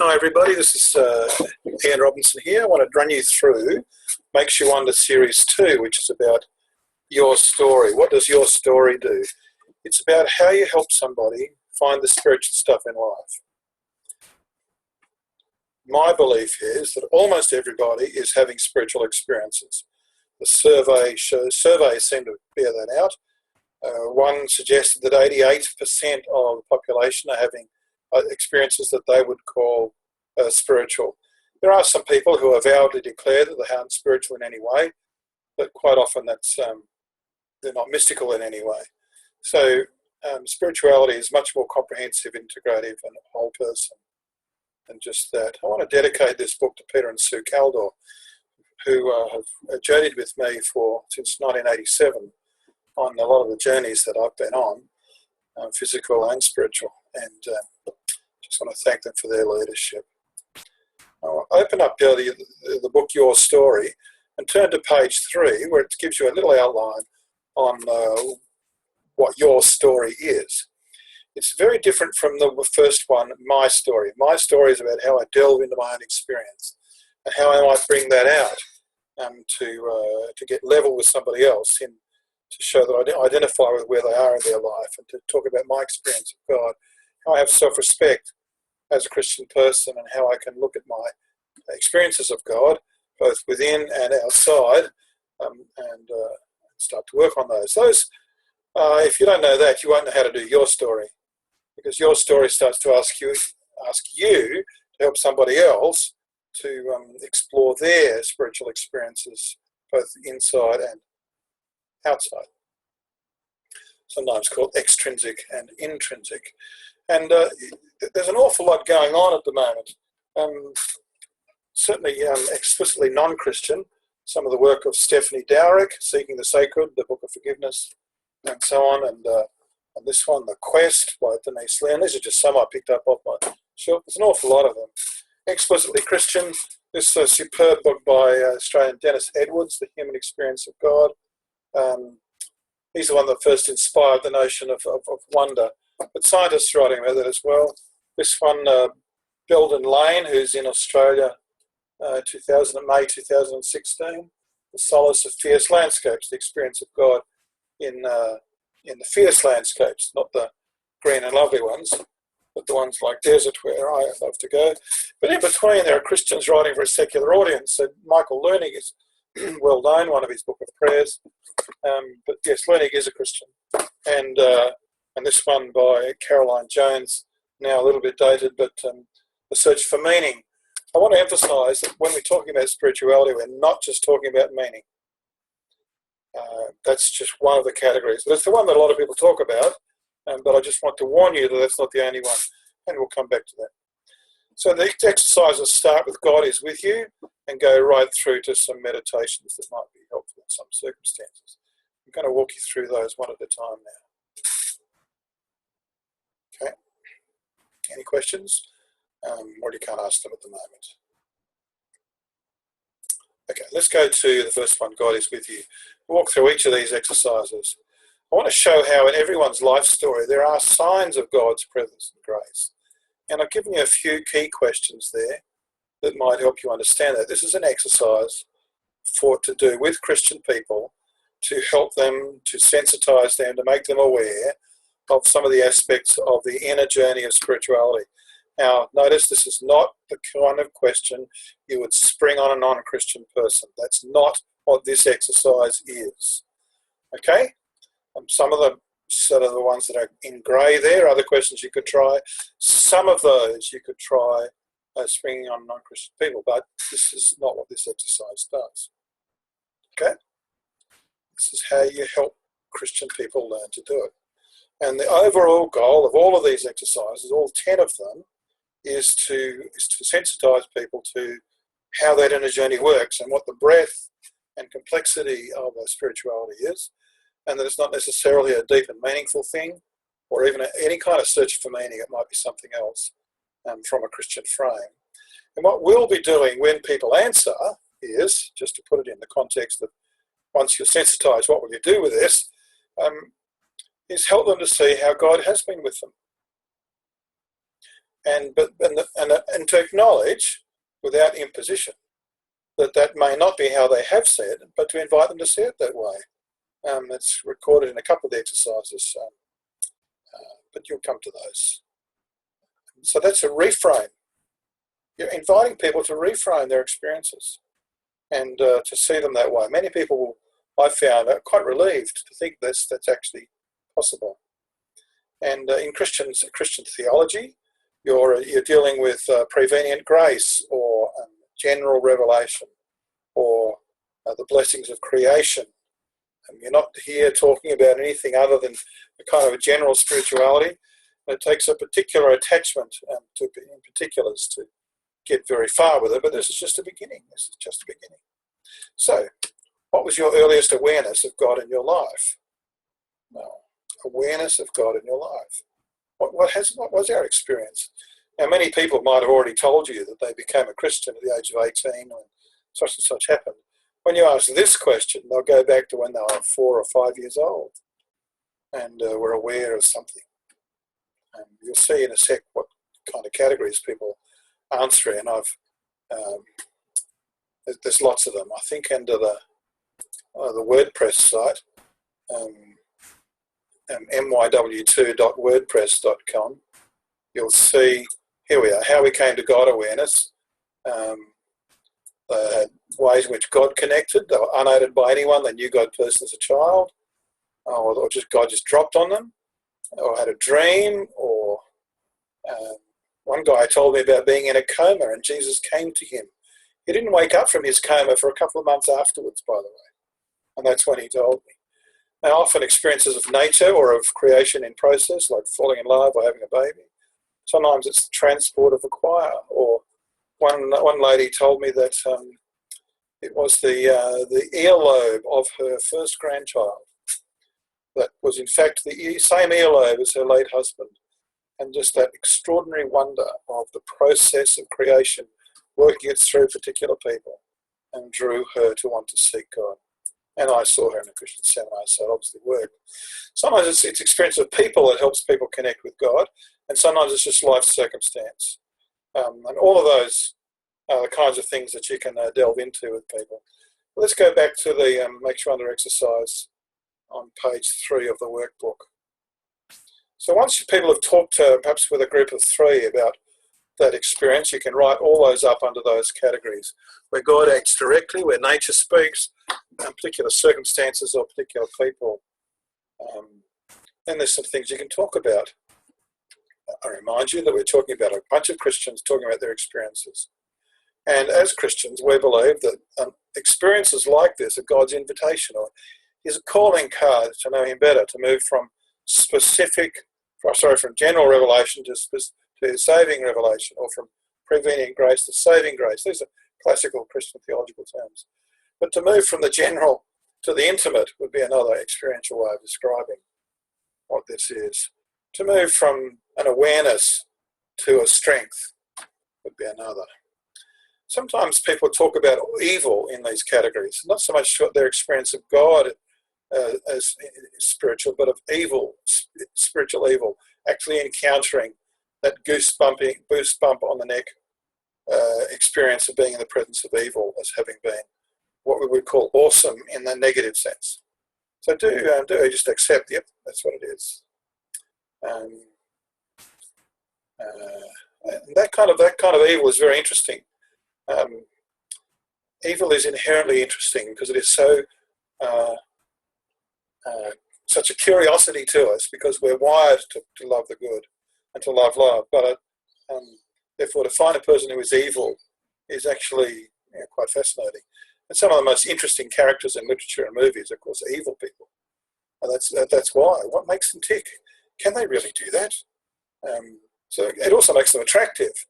Hi everybody, this is Ian Robinson here. I want to run you through Makes You Wonder Series 2, which is about your story. What does your story do? It's about how you help somebody find the spiritual stuff in life. My belief is that almost everybody is having spiritual experiences. The surveys seem to bear that out. One suggested that 88% of the population are having experiences that they would call spiritual. There are some people who avowedly declare that they aren't spiritual in any way, but quite often that's they're not mystical in any way. So spirituality is much more comprehensive, integrative, and a whole person than just that. I want to dedicate this book to Peter and Sue Caldor, who have journeyed with me since 1987 on a lot of the journeys that I've been on, physical and spiritual, and just want to thank them for their leadership. I'll open up the book Your Story and turn to page 3, where it gives you a little outline on what your story is. It's very different from the first one, My Story. My story is about how I delve into my own experience and how I might bring that out to get level with somebody else, to show that I identify with where they are in their life, and to talk about my experience of God, how I have self-respect as a Christian person, and how I can look at my experiences of God, both within and outside, and start to work on those. If you don't know that, you won't know how to do your story, because your story starts to ask you to help somebody else to explore their spiritual experiences, both inside and outside. Sometimes called extrinsic and intrinsic. And there's an awful lot going on at the moment. Certainly explicitly non-Christian. Some of the work of Stephanie Dowrick, Seeking the Sacred, the Book of Forgiveness, and so on. And this one, The Quest, by Denise Leon. These are just some I picked up off my shelf. There's an awful lot of them. Explicitly Christian, this superb book by Australian Dennis Edwards, The Human Experience of God. He's the one that first inspired the notion of wonder. But scientists are writing about that as well. This one, Belden Lane, who's in Australia, May 2016. The Solace of Fierce Landscapes, the experience of God in the fierce landscapes, not the green and lovely ones, but the ones like desert where I love to go. But in between, there are Christians writing for a secular audience. So Michael Lernig is well known, one of his Book of Prayers. But yes, Lernig is a Christian. And this one by Caroline Jones, now a little bit dated, but The Search for Meaning. I want to emphasise that when we're talking about spirituality, we're not just talking about meaning. That's just one of the categories. But it's the one that a lot of people talk about, but I just want to warn you that that's not the only one, and we'll come back to that. So the exercises start with God is with you and go right through to some meditations that might be helpful in some circumstances. I'm going to walk you through those one at a time now. Okay. Any questions? Or you can't ask them at the moment. Okay, let's go to the first one, God is with you. We'll walk through each of these exercises. I want to show how in everyone's life story there are signs of God's presence and grace. And I've given you a few key questions there that might help you understand that. This is an exercise to do with Christian people to help them, to sensitize them, to make them aware of some of the aspects of the inner journey of spirituality. Now, notice this is not the kind of question you would spring on a non-Christian person. That's not what this exercise is. Okay? Some of them sort of the ones that are in grey there, other questions you could try. Some of those you could try springing on non-Christian people, but this is not what this exercise does. Okay? This is how you help Christian people learn to do it. And the overall goal of all of these exercises, all 10 of them, is to sensitize people to how that inner journey works and what the breadth and complexity of spirituality is, and that it's not necessarily a deep and meaningful thing, or even any kind of search for meaning. It might be something else from a Christian frame. And what we'll be doing when people answer is, just to put it in the context of once you're sensitized, what will you do with this, is help them to see how God has been with them. and to acknowledge without imposition that may not be how they have said, but to invite them to see it that way. It's recorded in a couple of the exercises, but you'll come to those. So that's a reframe. You're inviting people to reframe their experiences and to see them that way. Many people, I found, are quite relieved to think that's actually possible. And in Christian theology, you're dealing with prevenient grace or general revelation or the blessings of creation. You're not here talking about anything other than a kind of a general spirituality. It takes a particular attachment in particulars to get very far with it, but this is just a beginning. This is just a beginning. So, what was your earliest awareness of God in your life? No. Awareness of God in your life. What was our experience? Now, many people might have already told you that they became a Christian at the age of 18 when such and such happened. When you ask this question, they'll go back to when they were 4 or 5 years old and were aware of something. And you'll see in a sec what kind of categories people answer in. There's lots of them. I think under the WordPress site, myw2.wordpress.com, you'll see, here we are, how we came to God awareness, ways in which God connected. They were unaided by anyone. They knew God personally as a child, or just God just dropped on them, or had a dream, or one guy told me about being in a coma and Jesus came to him. He didn't wake up from his coma for a couple of months afterwards, by the way, and that's when he told me. Now, often experiences of nature or of creation in process, like falling in love or having a baby. Sometimes it's the transport of a choir, or one lady told me that it was the earlobe of her first grandchild that was in fact the same earlobe as her late husband, and just that extraordinary wonder of the process of creation working it through particular people and drew her to want to seek God. And I saw her in a Christian seminar, so it obviously worked. Sometimes it's experience of people that helps people connect with God, and sometimes it's just life circumstance. And all of those are the kinds of things that you can delve into with people. Let's go back to the Make Sure Under exercise on page 3 of the workbook. So once people have talked perhaps with a group of 3 about that experience, you can write all those up under those categories, where God acts directly, where nature speaks, particular circumstances or particular people. Then there's some things you can talk about. I remind you that we're talking about a bunch of Christians talking about their experiences. And as Christians, we believe that experiences like this are God's invitation, or His calling card to know Him better, to move from from general revelation to saving revelation, or from prevenient grace to saving grace. These are classical Christian theological terms. But to move from the general to the intimate would be another experiential way of describing what this is. To move from an awareness to a strength would be another. Sometimes people talk about evil in these categories, not so much their experience of God as spiritual, but of evil, spiritual evil, actually encountering that goosebump on the neck experience of being in the presence of evil as having been what we would call awesome in the negative sense. So do just accept, yep, that's what it is. And that kind of evil is very interesting. Evil is inherently interesting because it is so such a curiosity to us, because we're wired to love the good and to love love. But therefore, to find a person who is evil is actually quite fascinating. And some of the most interesting characters in literature and movies, of course, are evil people. And that's why. What makes them tick? Can they really do that? So it also makes them attractive.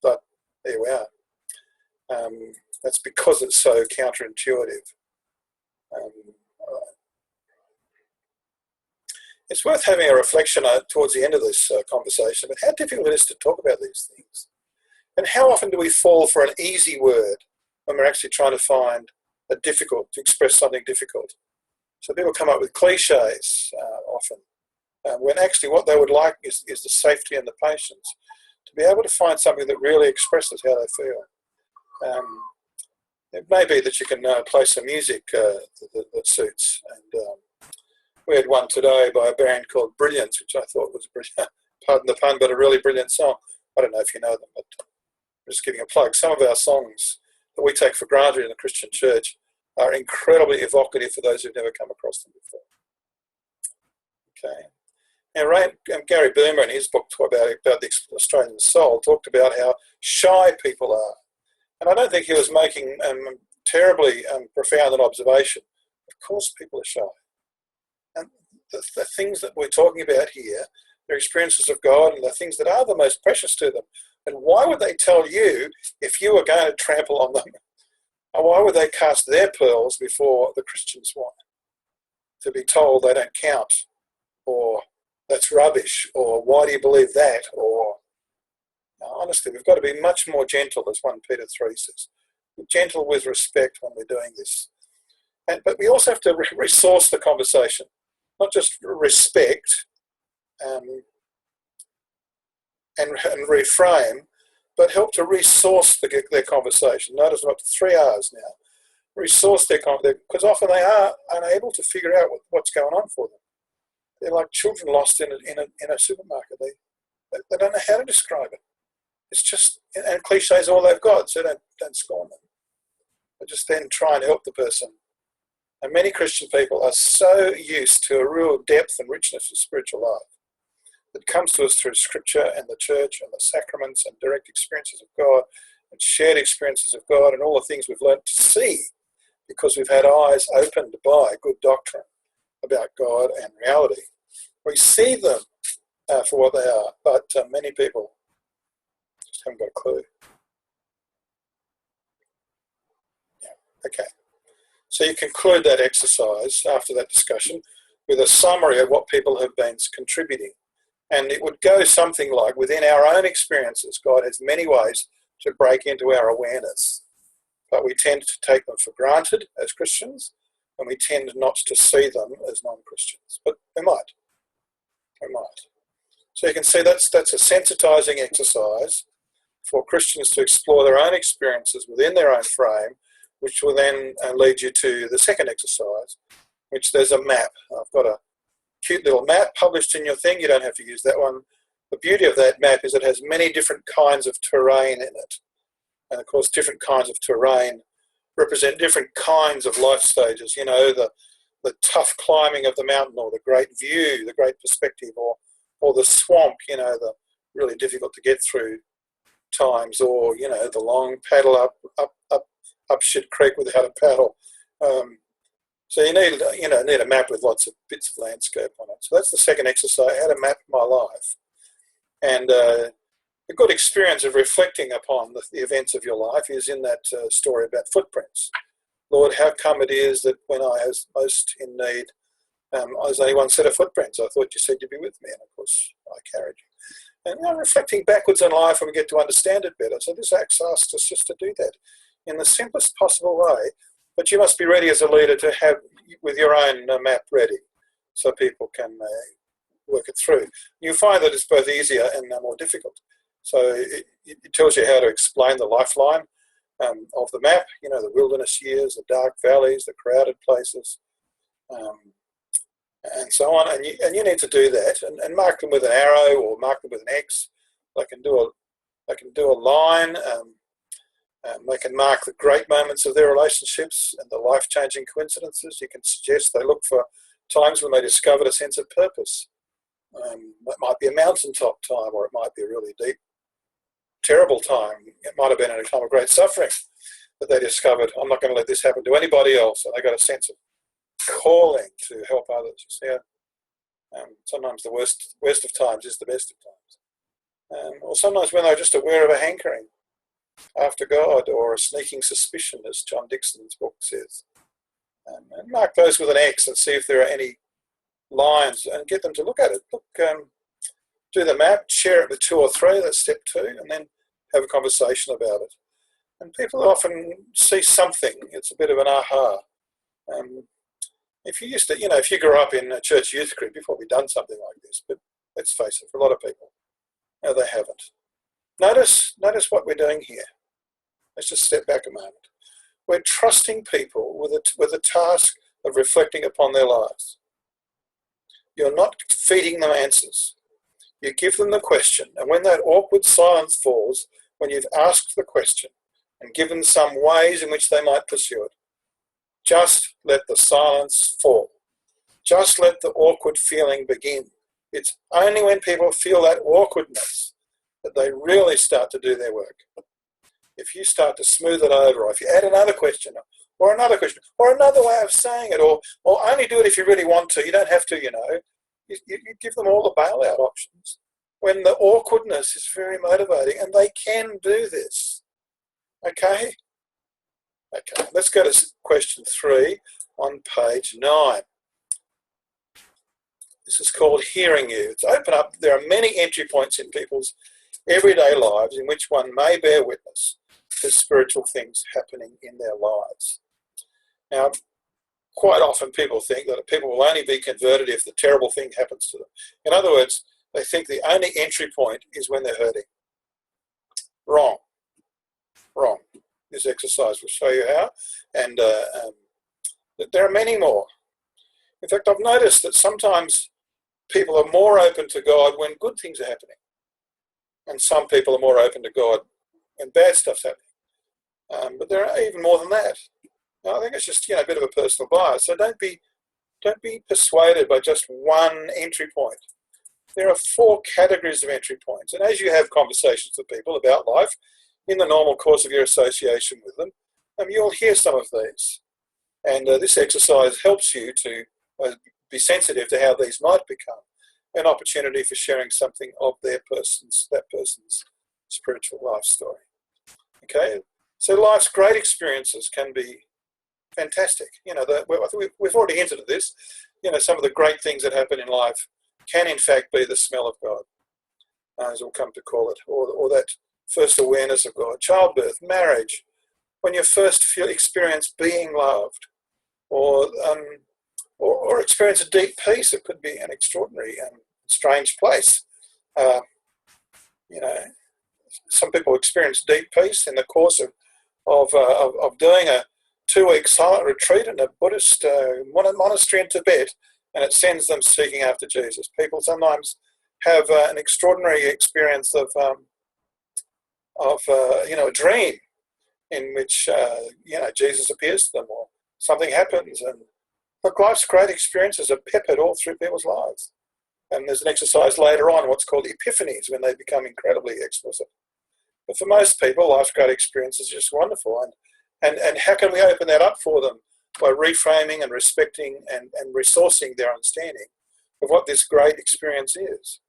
But there we are. That's because it's so counterintuitive. It's worth having a reflection towards the end of this conversation about how difficult it is to talk about these things. And how often do we fall for an easy word when we're actually trying to find to express something difficult? So people come up with cliches often. when actually what they would like is the safety and the patience to be able to find something that really expresses how they feel. It may be that you can play some music that suits. And we had one today by a band called Brilliance, which I thought was brilliant, pardon the pun, but a really brilliant song. I don't know if you know them, but I'm just giving a plug. Some of our songs that we take for granted in the Christian church are incredibly evocative for those who've never come across them before. Okay. Now, Gary Boomer, in his book about the Australian soul, talked about how shy people are. And I don't think he was making terribly profound an observation. Of course people are shy. And the things that we're talking about here, their experiences of God and the things that are the most precious to them. And why would they tell you if you were going to trample on them? And why would they cast their pearls before the Christians' one? To be told they don't count, or that's rubbish, or why do you believe that, or... Honestly, we've got to be much more gentle, as 1 Peter 3 says. Gentle with respect when we're doing this. But we also have to resource the conversation, not just respect and reframe, but help to resource their conversation. Notice I'm up to 3 R's now. Resource their conversation, because often they are unable to figure out what's going on for them. They're like children lost in a supermarket. They don't know how to describe it. It's just, and cliche is all they've got, so don't scorn them. But just then try and help the person. And many Christian people are so used to a real depth and richness of spiritual life that comes to us through Scripture and the church and the sacraments and direct experiences of God and shared experiences of God and all the things we've learned to see because we've had eyes opened by good doctrine about God and reality. We see them for what they are, but many people haven't got a clue. Yeah. Okay. So you conclude that exercise after that discussion with a summary of what people have been contributing. And it would go something like, within our own experiences, God has many ways to break into our awareness. But we tend to take them for granted as Christians, and we tend not to see them as non-Christians. But we might. We might. So you can see that's a sensitizing exercise for Christians to explore their own experiences within their own frame, which will then lead you to the second exercise, which there's a map. I've got a cute little map published in your thing. You don't have to use that one. The beauty of that map is it has many different kinds of terrain in it. And of course, different kinds of terrain represent different kinds of life stages. You know, the tough climbing of the mountain, or the great view, the great perspective, or the swamp, you know, the really difficult to get through times, or, you know, the long paddle up shit creek without a paddle. So you need a map with lots of bits of landscape on it. So that's the second exercise, how to map my life. And a good experience of reflecting upon the events of your life is in that story about footprints. Lord, how come it is that when I was most in need, I was only one set of footprints? I thought you said you'd be with me, and of course I carried you. And reflecting backwards on life, and we get to understand it better. So this Acts asks us just to do that in the simplest possible way. But you must be ready as a leader to have with your own map ready, so people can work it through. You find that it's both easier and more difficult. So it tells you how to explain the lifeline of the map. You know, the wilderness years, the dark valleys, the crowded places, and so on. And you need to do that and mark them with an arrow or mark them with an X. They can do a line. They can mark the great moments of their relationships and the life-changing coincidences. You can suggest they look for times when they discovered a sense of purpose. That might be a mountaintop time, or it might be a really deep, terrible time. It might have been in a time of great suffering that they discovered, I'm not going to let this happen to anybody else. And they got a sense of calling to help others. You see, sometimes the worst of times is the best of times. Or sometimes when they're just aware of a hankering after God, or a sneaking suspicion, as John Dixon's book says. And mark those with an X and see if there are any lines, and get them to look at it. Do the map, share it with 2 or 3, that's step 2, and then have a conversation about it. And people often see something. It's a bit of an aha. If you used to, if you grew up in a church youth group, you've probably done something like this, but let's face it, for a lot of people, no, they haven't. Notice what we're doing here. Let's just step back a moment. We're trusting people with a task of reflecting upon their lives. You're not feeding them answers. You give them the question, and when that awkward silence falls, when you've asked the question and given some ways in which they might pursue it, just let the silence fall. Just let the awkward feeling begin. It's only when people feel that awkwardness that they really start to do their work. If you start to smooth it over, or if you add another question, or another question, or another way of saying it, or only do it if you really want to, you don't have to, You give them all the bailout options when the awkwardness is very motivating, and they can do this. Okay, let's go to question 3 on page 9. This is called hearing you. It's open up. There are many entry points in people's everyday lives in which one may bear witness to spiritual things happening in their lives. Now, quite often people think that people will only be converted if the terrible thing happens to them. In other words, they think the only entry point is when they're hurting. Wrong. This exercise will show you how. And there are many more. In fact, I've noticed that sometimes people are more open to God when good things are happening. And some people are more open to God when bad stuff's happening. But there are even more than that. Now, I think it's just a bit of a personal bias. So don't be persuaded by just one entry point. There are 4 categories of entry points. And as you have conversations with people about life in the normal course of your association with them, you'll hear some of these. And this exercise helps you to be sensitive to how these might become an opportunity for sharing something of that person's spiritual life story. Okay, so life's great experiences can be fantastic. We've already hinted at this. Some of the great things that happen in life can in fact be the smell of God, as we'll come to call it, or that first awareness of God. Childbirth, marriage, when you first experience being loved, or experience a deep peace. It could be an extraordinary and strange place. Some people experience deep peace in the course of doing a 2-week silent retreat in a Buddhist monastery in Tibet, and it sends them seeking after Jesus. People sometimes have an extraordinary experience of a dream in which Jesus appears to them, or something happens. And look, life's great experiences are peppered all through people's lives. And there's an exercise later on, what's called Epiphanies, when they become incredibly explicit. But for most people, life's great experiences are just wonderful. And how can we open that up for them? By reframing and respecting and resourcing their understanding of what this great experience is.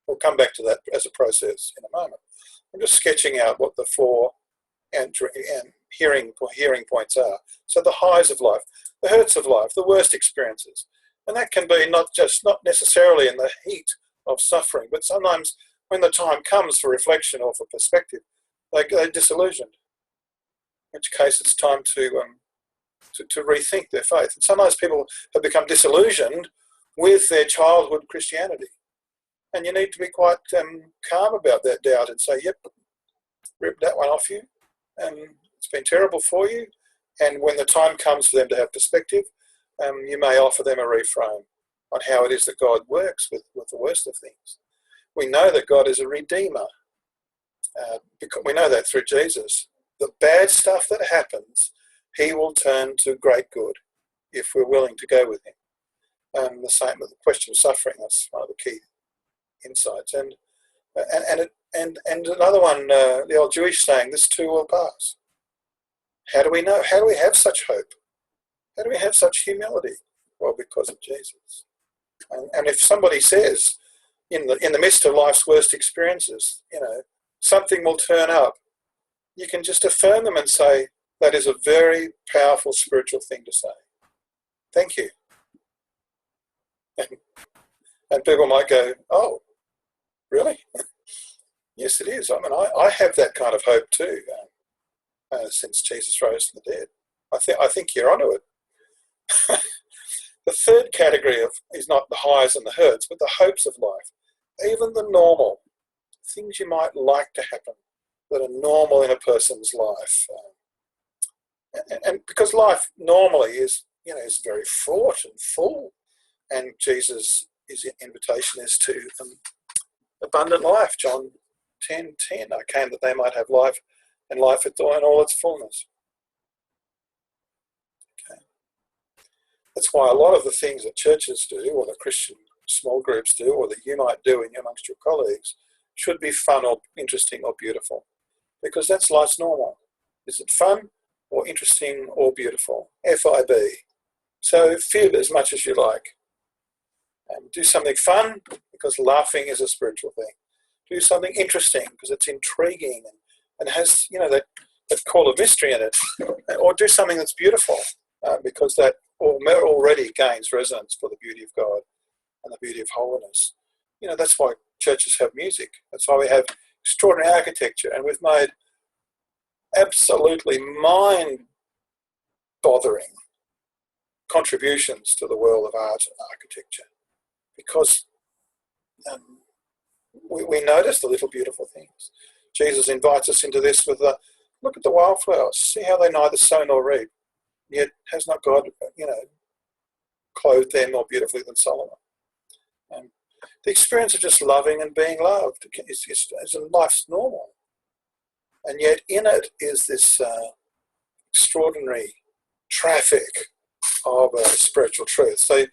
We'll come back to that as a process in a moment. I'm just sketching out what the 4 hearing points are. So the highs of life, the hurts of life, the worst experiences. And that can be not necessarily in the heat of suffering, but sometimes when the time comes for reflection or for perspective, they're disillusioned. In which case it's time to rethink their faith. And sometimes people have become disillusioned with their childhood Christianity. And you need to be quite calm about that doubt and say, yep, rip that one off you. It's been terrible for you. And when the time comes for them to have perspective, you may offer them a reframe on how it is that God works with the worst of things. We know that God is a redeemer. Because we know that through Jesus. The bad stuff that happens, he will turn to great good if we're willing to go with him. The same with the question of suffering. That's one of the key insights. And another one, the old Jewish saying, this too will pass. How do we know? How do we have such hope? How do we have such humility? Well, because of Jesus. And if somebody says, in the midst of life's worst experiences, something will turn up, you can just affirm them and say, that is a very powerful spiritual thing to say. Thank you. And people might go, oh, really? Yes, it is. I mean, I have that kind of hope too, since Jesus rose from the dead. I think you're onto it. The third category is not the highs and the hurts, but the hopes of life. Even the normal, things you might like to happen that are normal in a person's life. And because life normally is very fraught and full, and Jesus' invitation is to abundant life. John 10:10, I came that they might have life, and life in all its fullness. Okay. That's why a lot of the things that churches do, or the Christian small groups do, or that you might do amongst your colleagues, should be fun or interesting or beautiful, because that's life's normal. Is it fun or interesting or beautiful? FIB. So fib as much as you like. Do something fun, because laughing is a spiritual thing. Do something interesting, because it's intriguing and has that call of mystery in it. Or do something that's beautiful, because that already gains resonance for the beauty of God and the beauty of holiness. That's why churches have music. That's why we have extraordinary architecture, and we've made absolutely mind-bothering contributions to the world of art and architecture, because we notice the little beautiful things. Jesus invites us into this with look at the wildflowers. See how they neither sow nor reap, yet has not God, clothed them more beautifully than Solomon. The experience of just loving and being loved is life's normal. And yet in it is this extraordinary traffic of spiritual truth. So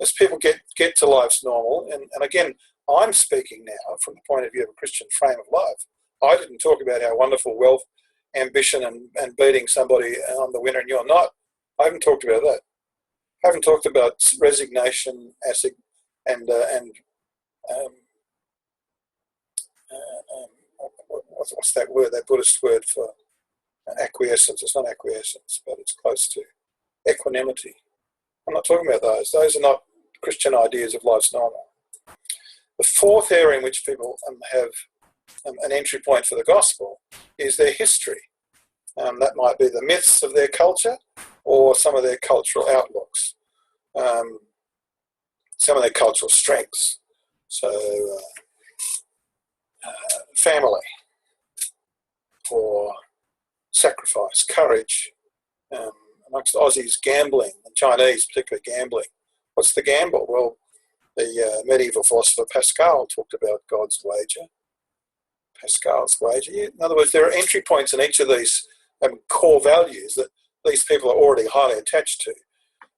as people get to life's normal, and again, I'm speaking now from the point of view of a Christian frame of life. I didn't talk about how wonderful wealth, ambition, and beating somebody, I'm the winner and you're not. I haven't talked about that. I haven't talked about resignation and what's that word? That Buddhist word for acquiescence. It's not acquiescence, but it's close to equanimity. I'm not talking about those. Those are not Christian ideas of life's normal. The fourth area in which people have an entry point for the gospel is their history. That might be the myths of their culture or some of their cultural outlooks, some of their cultural strengths. So family, or sacrifice, courage. Amongst Aussies, gambling, and Chinese particularly gambling. What's the gamble? Well, the medieval philosopher Pascal talked about God's wager. Pascal's wager. In other words, there are entry points in each of these core values that these people are already highly attached to.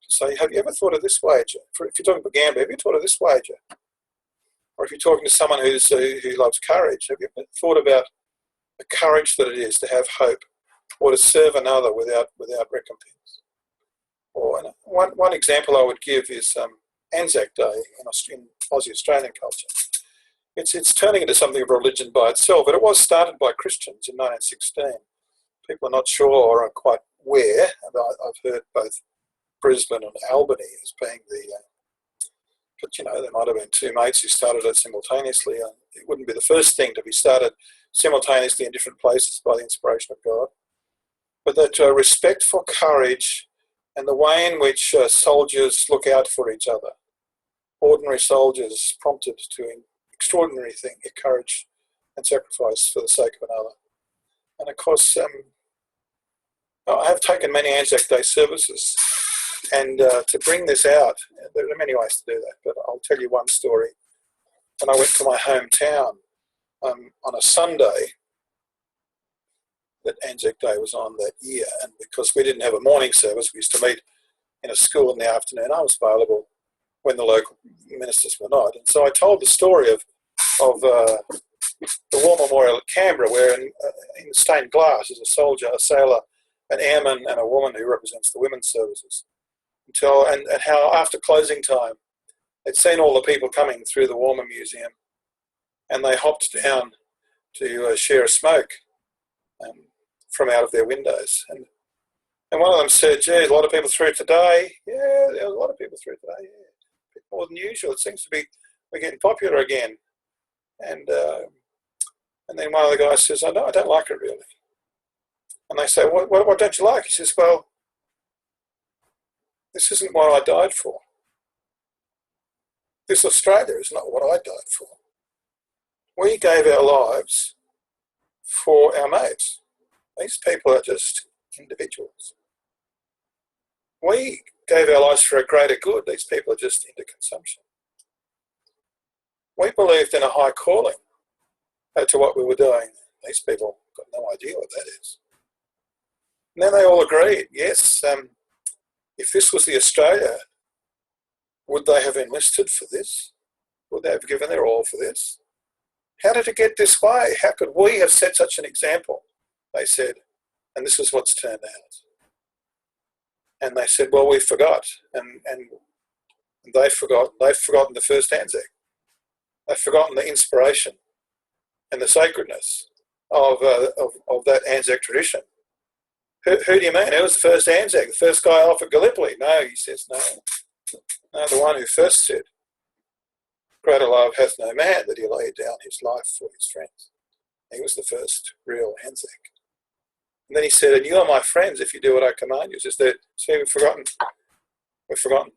So have you ever thought of this wager? If you're talking about gambling, have you thought of this wager? Or if you're talking to someone who loves courage, have you ever thought about the courage that it is to have hope or to serve another without recompense? Or one example I would give is Anzac Day in Aussie Australian culture. It's turning into something of a religion by itself, but it was started by Christians in 1916. People are not sure or are quite aware, and I've heard both Brisbane and Albany as being but there might have been two mates who started it simultaneously. It wouldn't be the first thing to be started simultaneously in different places by the inspiration of God. But that respect for courage and the way in which soldiers look out for each other, ordinary soldiers prompted to extraordinary courage and sacrifice for the sake of another. And of course, I have taken many Anzac Day services, and to bring this out, there are many ways to do that, but I'll tell you one story. When I went to my hometown on a Sunday that Anzac Day was on that year, and because we didn't have a morning service, we used to meet in a school in the afternoon. I was available when the local ministers were not. And so I told the story of the War Memorial at Canberra, where in stained glass is a soldier, a sailor, an airman, and a woman who represents the women's services. And how after closing time, they'd seen all the people coming through the Warmer Museum, and they hopped down to share a smoke from out of their windows. And one of them said, "Gee, a lot of people through today." Yeah, there was a lot of people through today. Yeah, a bit more than usual. It seems to be we're getting popular again. And then one of the guys says, "I don't like it really." And they say, "What don't you like?" He says, "Well, This isn't what I died for. This Australia is not what I died for. We gave our lives for our mates. These people are just individuals. We gave our lives for a greater good. These people are just into consumption. We believed in a high calling to what we were doing. These people got no idea what that is. And then they all agreed, yes, if this was the Australia, would they have enlisted for this? Would they have given their all for this? How did it get this way? How could we have set such an example? They said, and this is what's turned out. And they said, well, we forgot. And they've forgotten the first Anzac. They've forgotten the inspiration and the sacredness of that Anzac tradition. Who do you mean? Who was the first Anzac? The first guy off at Gallipoli? No, he says, no. No, the one who first said, greater love hath no man that he laid down his life for his friends. He was the first real Anzac. And then he said, and you are my friends if you do what I command you. See, we've forgotten. We've forgotten.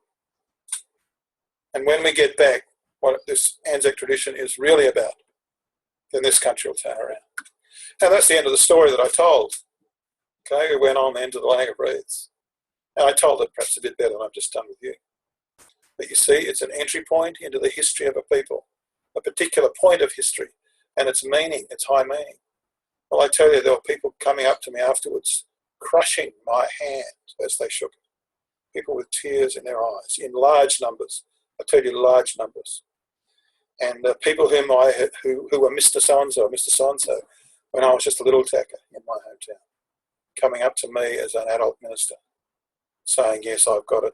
And when we get back what this Anzac tradition is really about, then this country will turn around. And that's the end of the story that I told. Okay, we went on then to the Lang of Reeds. And I told it perhaps a bit better than I've just done with you. But you see, it's an entry point into the history of a people, a particular point of history, and its meaning, its high meaning. Well, I tell you, there were people coming up to me afterwards, crushing my hand as they shook it. People with tears in their eyes, in large numbers. I tell you, large numbers. And people who were Mr. So-and-so, Mr. So-and-so, when I was just a little tacker in my hometown, coming up to me as an adult minister, saying, yes, I've got it,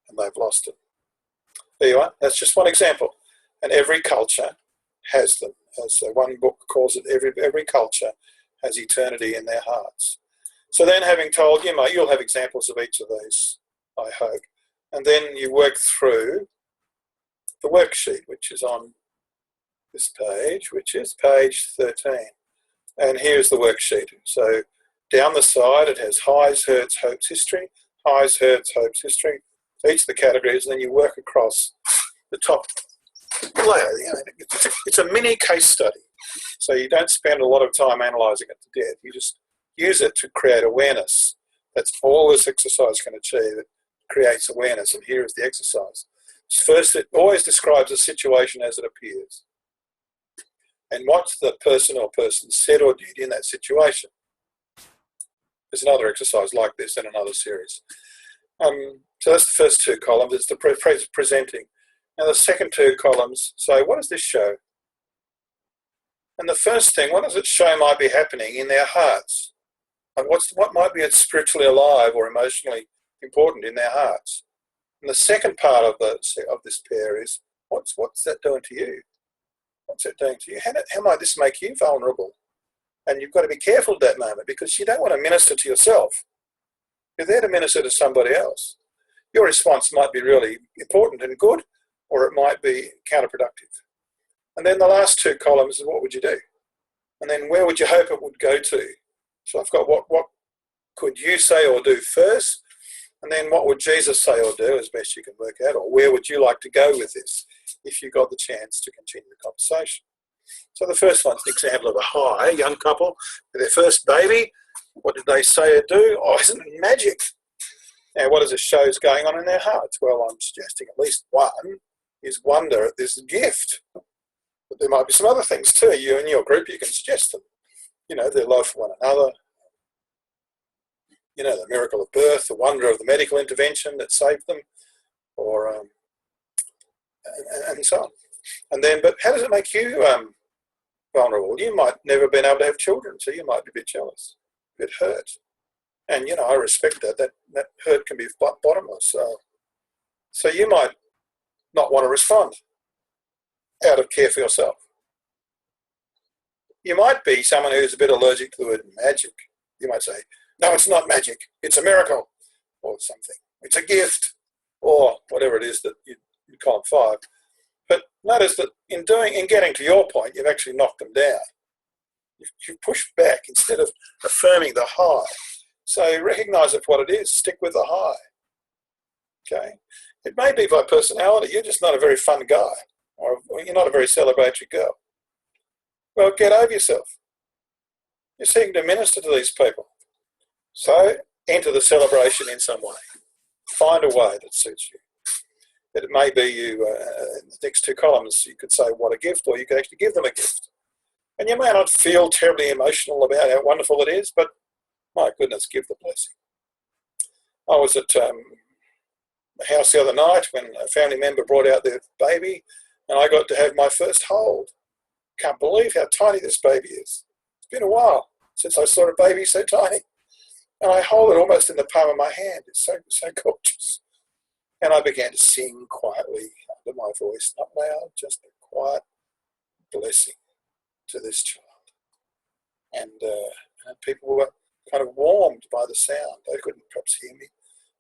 and they've lost it. There you are. That's just one example. And every culture has them. As one book calls it, every culture has eternity in their hearts. So then, having told you, you'll have examples of each of these, I hope. And then you work through the worksheet, which is on this page, which is page 13. And here's the worksheet. So down the side, it has highs, hurts, hopes, history, highs, hurts, hopes, history, each of the categories, and then you work across the top layer. It's a mini case study. So you don't spend a lot of time analysing it to death. You just use it to create awareness. That's all this exercise can achieve. It creates awareness, and here is the exercise. First, it always describes a situation as it appears, and what the person or persons said or did in that situation. There's another exercise like this in another series. So that's the first two columns. It's the presenting. Now the second two columns say, what does this show? And the first thing, what does it show might be happening in their hearts? And what might be spiritually alive or emotionally important in their hearts? And the second part of this pair is, what's that doing to you? What's that doing to you? How might this make you vulnerable? And you've got to be careful at that moment, because you don't want to minister to yourself. You're there to minister to somebody else. Your response might be really important and good, or it might be counterproductive. And then the last two columns is, what would you do? And then where would you hope it would go to? So I've got what could you say or do first, and then what would Jesus say or do as best you can work out, or where would you like to go with this if you got the chance to continue the conversation. So the first one's an example of a high young couple with their first baby. What did they say or do? Oh, isn't it magic? Now, what does it show is going on in their hearts? Well, I'm suggesting at least one is wonder at this gift. But there might be some other things too. You and your group, you can suggest them. Their love for one another. The miracle of birth, the wonder of the medical intervention that saved them, or and so on. And then, but how does it make you vulnerable? You might never have been able to have children, so you might be a bit jealous, a bit hurt. And, I respect that. That hurt can be bottomless. So you might not want to respond out of care for yourself. You might be someone who's a bit allergic to the word magic. You might say, no, it's not magic. It's a miracle or something. It's a gift or whatever it is that you column 5. But notice that in getting to your point, you've actually knocked them down. You've pushed back instead of affirming the high. So recognise it for what it is. Stick with the high. Okay? It may be by personality. You're just not a very fun guy, or you're not a very celebratory girl. Well, get over yourself. You're seeking to minister to these people. So enter the celebration in some way. Find a way that suits you. It may be you, in the next two columns, you could say what a gift, or you could actually give them a gift. And you may not feel terribly emotional about how wonderful it is, but my goodness, give the blessing. I was at the house the other night when a family member brought out their baby, and I got to have my first hold. Can't believe how tiny this baby is. It's been a while since I saw a baby so tiny. And I hold it almost in the palm of my hand. It's so gorgeous. And I began to sing quietly under my voice, not loud, just a quiet blessing to this child. And people were kind of warmed by the sound. They couldn't perhaps hear me.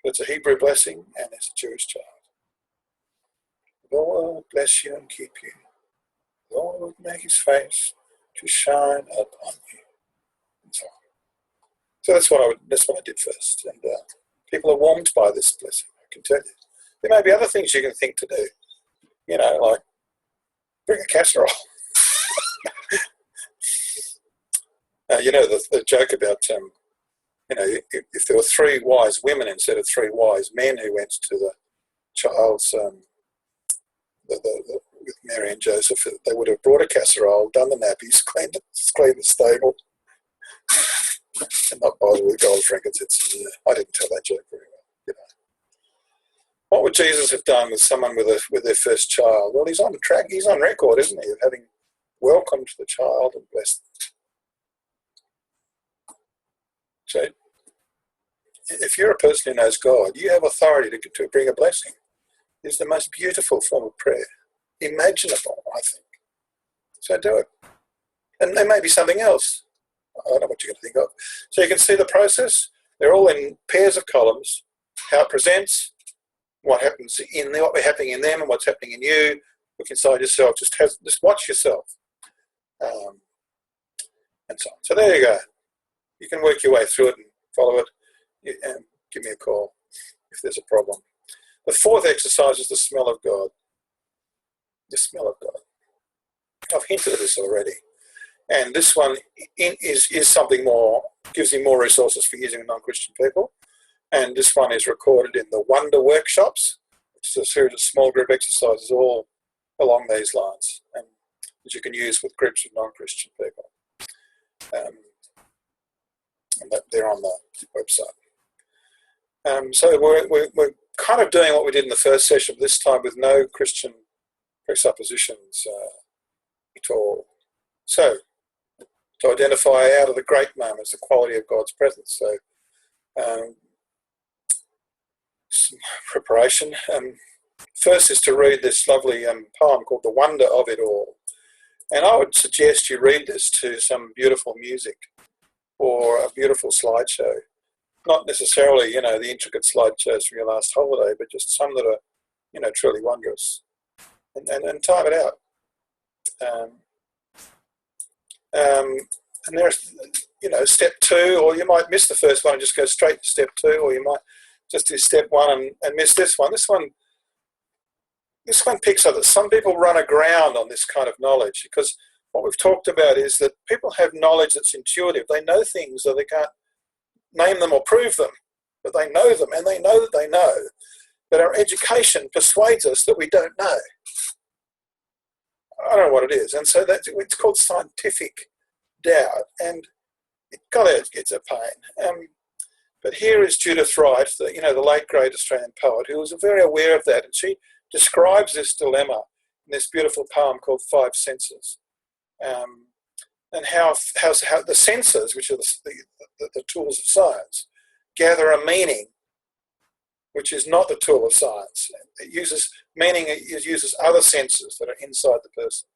But it's a Hebrew blessing, and it's a Jewish child. The Lord bless you and keep you. The Lord make his face to shine upon you. And so on. So that's what I did first. And people are warmed by this blessing, I can tell you. There may be other things you can think to do. You know, like bring a casserole. You know, the joke about, you know, if there were three wise women instead of three wise men who went to the child's, with Mary and Joseph, they would have brought a casserole, done the nappies, cleaned the stable, and not bothered with gold frankincense. I didn't tell that joke very well. You know. What would Jesus have done with someone with their first child? Well, he's on track. He's on record, isn't he, of having welcomed the child and blessed them. So, if you're a person who knows God, you have authority to bring a blessing. It's the most beautiful form of prayer, imaginable, I think. So do it. And there may be something else. I don't know what you're going to think of. So you can see the process. They're all in pairs of columns. How it presents, what happens what's happening in them, and what's happening in you. Look inside yourself. Just watch yourself, and so on. So there you go. You can work your way through it and follow it. And give me a call if there's a problem. The fourth exercise is the smell of God. The smell of God. I've hinted at this already. And this one is something more, gives you more resources for using with non-Christian people. And this one is recorded in the Wonder Workshops, which is a series of small group exercises all along these lines, and that you can use with groups of non-Christian people. And they're on the website. So we're kind of doing what we did in the first session, this time with no Christian presuppositions at all. So, to identify out of the great moments the quality of God's presence. So, some preparation. First is to read this lovely poem called The Wonder of It All. And I would suggest you read this to some beautiful music or a beautiful slideshow. Not necessarily, you know, the intricate slideshows from your last holiday, but just some that are, you know, truly wondrous. And time it out. And there's, you know, step 2, or you might miss the first one and just go straight to step 2, or you might just do step 1 and miss this one. This one picks up that some people run aground on this kind of knowledge, because what we've talked about is that people have knowledge that's intuitive. They know things, though they can't name them or prove them, but they know them, and they know that they know. But our education persuades us that we don't know. I don't know what it is. And so it's called scientific doubt, and God, it gets a pain. But here is Judith Wright, the late great Australian poet, who was very aware of that, and she describes this dilemma in this beautiful poem called Five Senses, and how the senses, which are the tools of science, gather a meaning which is not the tool of science. It uses meaning. It uses other senses that are inside the person,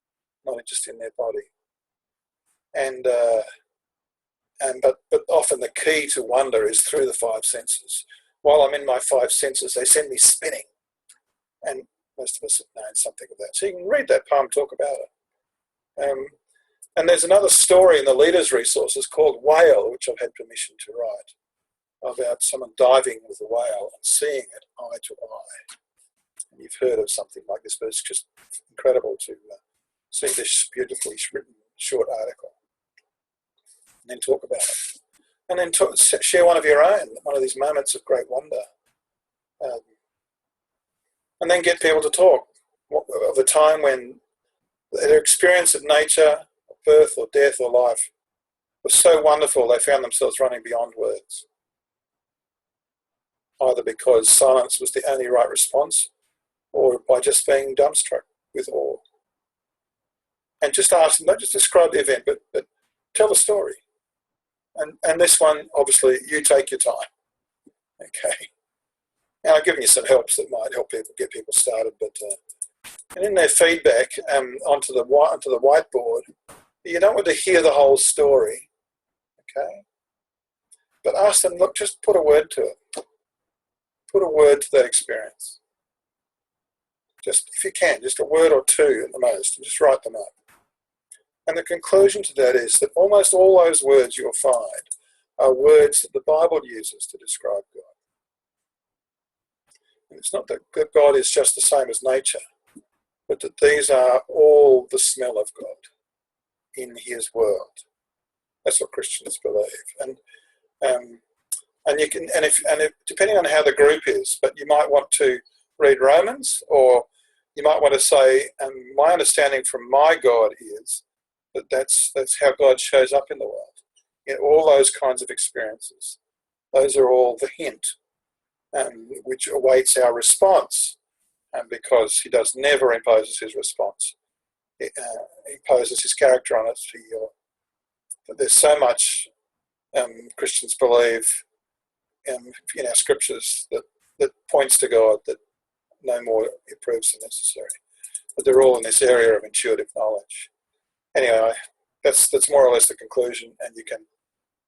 not just in their body. But often the key to wonder is through the five senses. While I'm in my five senses, they send me spinning. And most of us have known something of that. So you can read that poem, talk about it. And there's another story in the Leaders' Resources called Whale, which I've had permission to write. about someone diving with a whale and seeing it eye to eye. And you've heard of something like this, but it's just incredible to see this beautifully written short article and then talk about it. And then share one of your own, one of these moments of great wonder. And then get people to talk of a time when their experience of nature, birth or death or life was so wonderful they found themselves running beyond words. Either because silence was the only right response or by just being dumbstruck with awe. And just ask them, not just describe the event, but tell the story. And this one, obviously, you take your time. Okay. Now, I've given you some helps that might help people get people started, but and in their feedback onto the whiteboard, you don't want to hear the whole story, okay? But ask them, look, just put a word to it. Put a word to that experience. Just, if you can, just a word or two at the most, and just write them up. And the conclusion to that is that almost all those words you'll find are words that the Bible uses to describe God. And it's not that God is just the same as nature, but that these are all the smell of God in his world. That's what Christians believe. And you can, and if depending on how the group is, but you might want to read Romans, or you might want to say, my understanding from my God is that that's how God shows up in the world. In all those kinds of experiences. Those are all the hint, which awaits our response, because he never imposes his response. He imposes his character on it. But there's so much Christians believe in our scriptures that points to God that no more it proves necessary. But they're all in this area of intuitive knowledge. Anyway, that's more or less the conclusion, and you can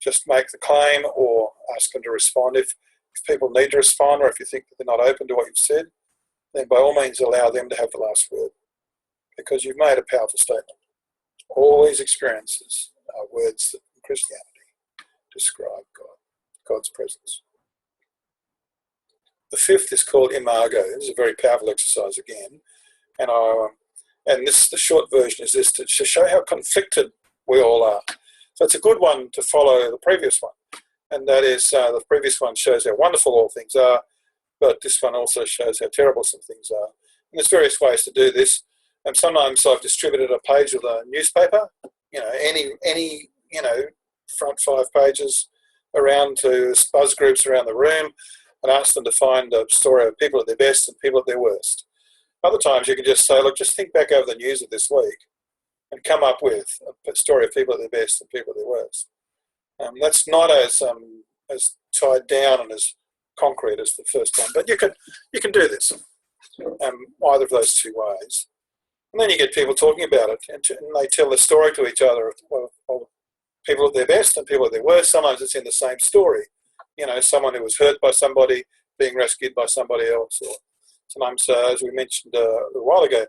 just make the claim or ask them to respond. If people need to respond, or if you think that they're not open to what you've said, then by all means allow them to have the last word, because you've made a powerful statement. All these experiences are words that in Christianity describe God's presence. The fifth is called Amarga. This is a very powerful exercise again, and the short version is this, to show how conflicted we all are. So it's a good one to follow the previous one, and that is the previous one shows how wonderful all things are, but this one also shows how terrible some things are. And there's various ways to do this. And sometimes I've distributed a page of the newspaper, any front 5 pages around to buzz groups around the room, and ask them to find a story of people at their best and people at their worst. Other times you can just say, look, just think back over the news of this week and come up with a story of people at their best and people at their worst. That's not as tied down and as concrete as the first one, but you can do this either of those two ways. And then you get people talking about it, and they tell the story to each other of people at their best and people at their worst. Sometimes it's in the same story. Someone who was hurt by somebody being rescued by somebody else, or sometimes, as we mentioned a little while ago,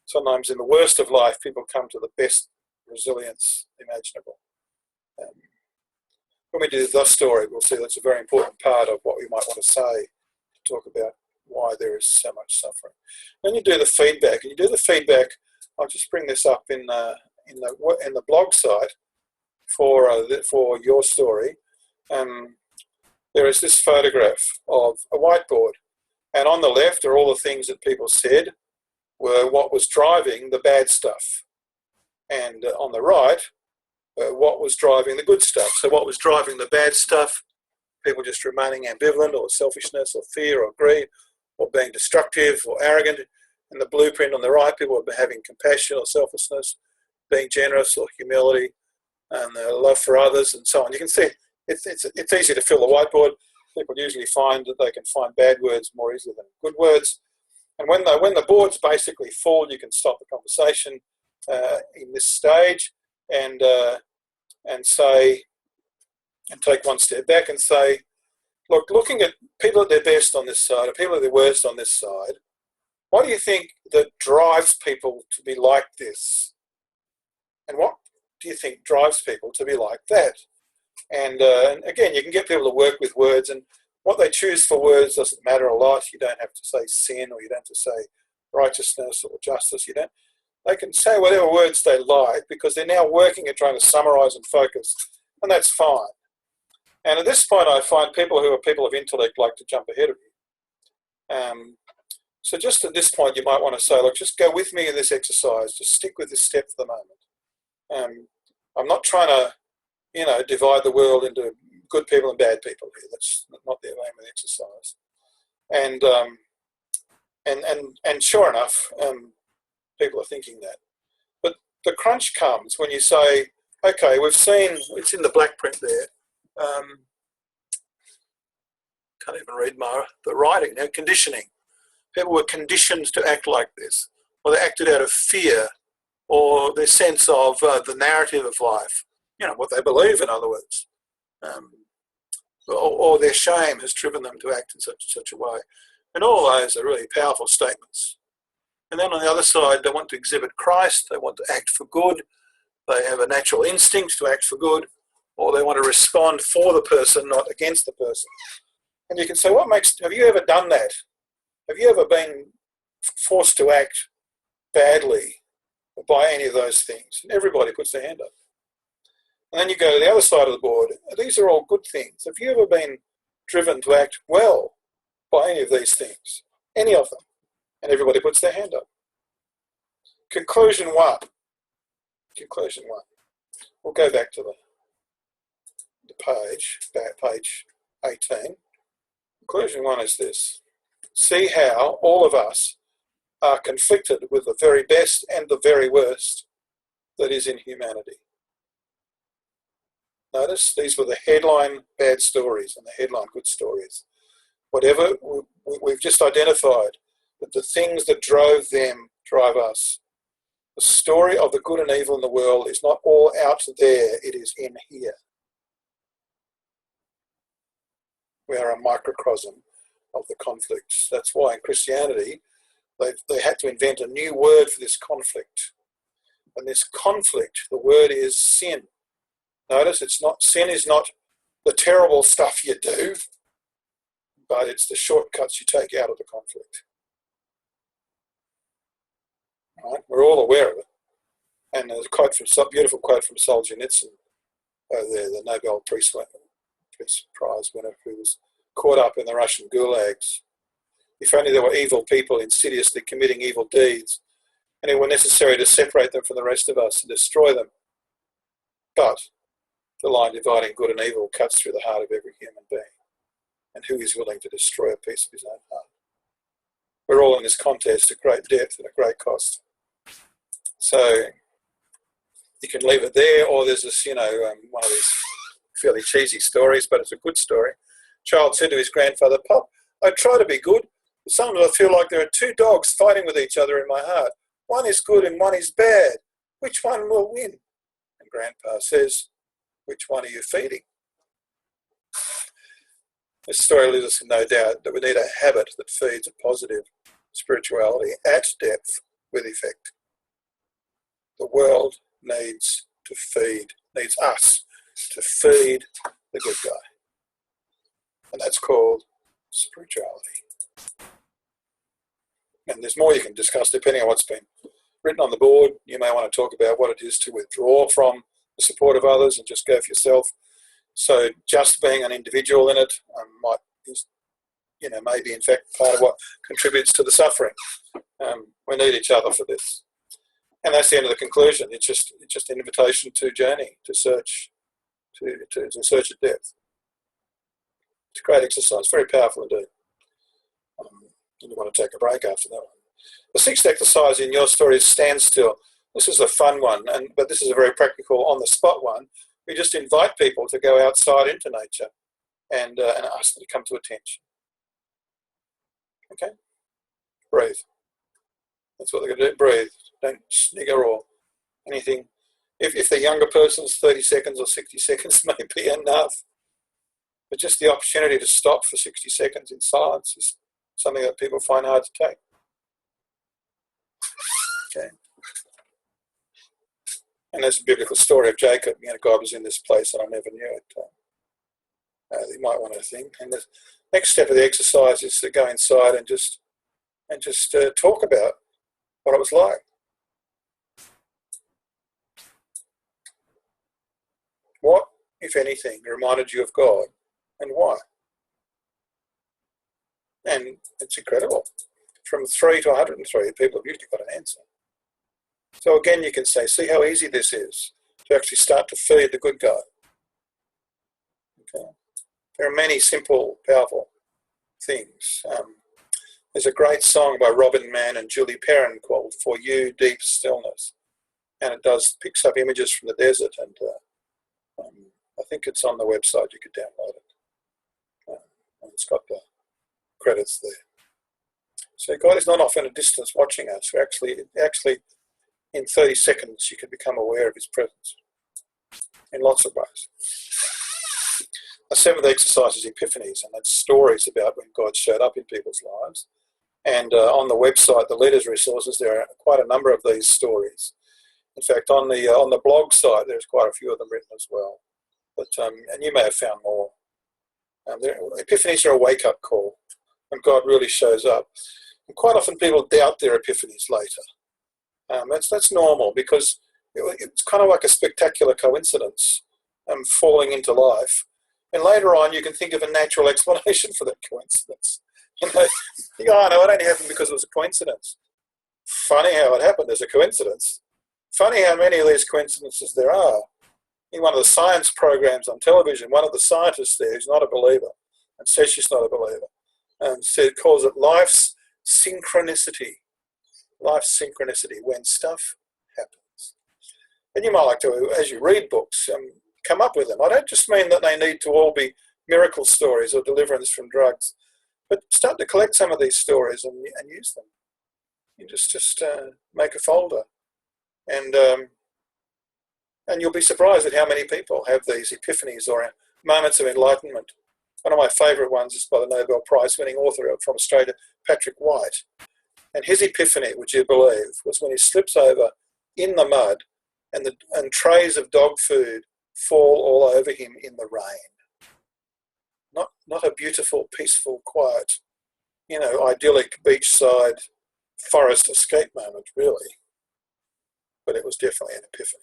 sometimes in the worst of life, people come to the best resilience imaginable. When we do the story, we'll see that's a very important part of what we might want to say, to talk about why there is so much suffering. When you do the feedback, I'll just bring this up in the blog site for your story. There is this photograph of a whiteboard, and on the left are all the things that people said were what was driving the bad stuff, and on the right, what was driving the good stuff. So what was driving the bad stuff? People just remaining ambivalent, or selfishness, or fear, or greed, or being destructive, or arrogant. And the blueprint on the right, people were having compassion or selflessness, being generous or humility, and love for others, and so on. You can see it's easy to fill the whiteboard. People usually find that they can find bad words more easily than good words. And when the board's basically full, you can stop the conversation in this stage and say, and take one step back and say, look, looking at people at their best on this side or people at their worst on this side, what do you think that drives people to be like this? And what do you think drives people to be like that? And again, you can get people to work with words, and what they choose for words doesn't matter a lot. You don't have to say sin, or you don't have to say righteousness or justice. They can say whatever words they like, because they're now working at trying to summarize and focus, and that's fine. And at this point, I find people who are people of intellect like to jump ahead of you. So just at this point, you might want to say, look, just go with me in this exercise. Just stick with this step for the moment. I'm not trying to, divide the world into good people and bad people here. That's not the aim of the exercise. And sure enough, people are thinking that. But the crunch comes when you say, okay, we've seen, it's in the black print there. Can't even read the writing now. Conditioning. People were conditioned to act like this, or they acted out of fear, or their sense of the narrative of life. What they believe, in other words. Or their shame has driven them to act in such a way. And all those are really powerful statements. And then on the other side, they want to exhibit Christ, they want to act for good, they have a natural instinct to act for good, or they want to respond for the person, not against the person. And you can say, have you ever done that? Have you ever been forced to act badly by any of those things? And everybody puts their hand up. And then you go to the other side of the board. These are all good things. Have you ever been driven to act well by any of these things? Any of them? And everybody puts their hand up. Conclusion one. We'll go back to the page, page 18. Conclusion one is this. See how all of us are conflicted with the very best and the very worst that is in humanity. Notice these were the headline bad stories and the headline good stories. Whatever, we've just identified that the things that drove them drive us. The story of the good and evil in the world is not all out there, it is in here. We are a microcosm of the conflicts. That's why in Christianity, they had to invent a new word for this conflict. And this conflict, the word is sin. Notice sin is not the terrible stuff you do, but it's the shortcuts you take out of the conflict. Right? We're all aware of it. And there's a beautiful quote from Solzhenitsyn, the Nobel Peace Prize winner, who was caught up in the Russian gulags. If only there were evil people insidiously committing evil deeds, and it were necessary to separate them from the rest of us and destroy them. But the line dividing good and evil cuts through the heart of every human being. And who is willing to destroy a piece of his own heart? We're all in this contest at great depth and at great cost. So you can leave it there, or there's this, one of these fairly cheesy stories, but it's a good story. Child said to his grandfather, "Pop, I try to be good, but sometimes I feel like there are two dogs fighting with each other in my heart. One is good and one is bad. Which one will win?" And Grandpa says, "Which one are you feeding?" This story leaves us in no doubt that we need a habit that feeds a positive spirituality at depth with effect. The world needs us to feed the good guy. And that's called spirituality. And there's more you can discuss depending on what's been written on the board. You may want to talk about what it is to withdraw from the support of others and just go for yourself. So just being an individual in it maybe in fact part of what contributes to the suffering. We need each other for this. And that's the end of the conclusion. It's just an invitation to journey, to search, to search at depth. It's a great exercise, very powerful indeed. You want to take a break after that one. The sixth exercise in your story is stand still. This is a fun one, but this is a very practical, on-the-spot one. We just invite people to go outside into nature and ask them to come to attention. Okay? Breathe. That's what they're going to do. Breathe. Don't snigger or anything. If the younger person's 30 seconds or 60 seconds may be enough. But just the opportunity to stop for 60 seconds in silence is something that people find hard to take. Okay. And there's a biblical story of Jacob. God was in this place and I never knew it. You might want to think. And the next step of the exercise is to go inside and just talk about what it was like. What, if anything, reminded you of God, and why? And it's incredible. From 3 to 103, people have usually got an answer. So again, you can say, see how easy this is to actually start to feed the good God. Okay. There are many simple, powerful things. There's a great song by Robin Mann and Julie Perrin called "For You, Deep Stillness," and it picks up images from the desert, and I think it's on the website. You could download it. And it's got the credits there. So God is not off in a distance watching us. Actually, in 30 seconds, you can become aware of his presence in lots of ways. The seventh exercise is Epiphanies, and that's stories about when God showed up in people's lives. And on the website, the leaders' resources, there are quite a number of these stories. In fact, on the blog site, there's quite a few of them written as well. But and you may have found more. Epiphanies are a wake-up call, when God really shows up. And quite often people doubt their epiphanies later. That's normal, because it's kind of like a spectacular coincidence, falling into life. And later on, you can think of a natural explanation for that coincidence. You go, oh no, it only happened because it was a coincidence. Funny how it happened as a coincidence. Funny how many of these coincidences there are. In one of the science programs on television, one of the scientists there who's not a believer, and says she's not a believer, calls it life's synchronicity. Life's synchronicity, when stuff happens. And you might like to, as you read books, come up with them. I don't just mean that they need to all be miracle stories or deliverance from drugs, but start to collect some of these stories and use them. You just make a folder, and you'll be surprised at how many people have these epiphanies or moments of enlightenment. One of my favourite ones is by the Nobel Prize-winning author from Australia, Patrick White. And his epiphany, would you believe, was when he slips over in the mud and trays of dog food fall all over him in the rain. Not a beautiful, peaceful, quiet, idyllic beachside forest escape moment, really. But it was definitely an epiphany.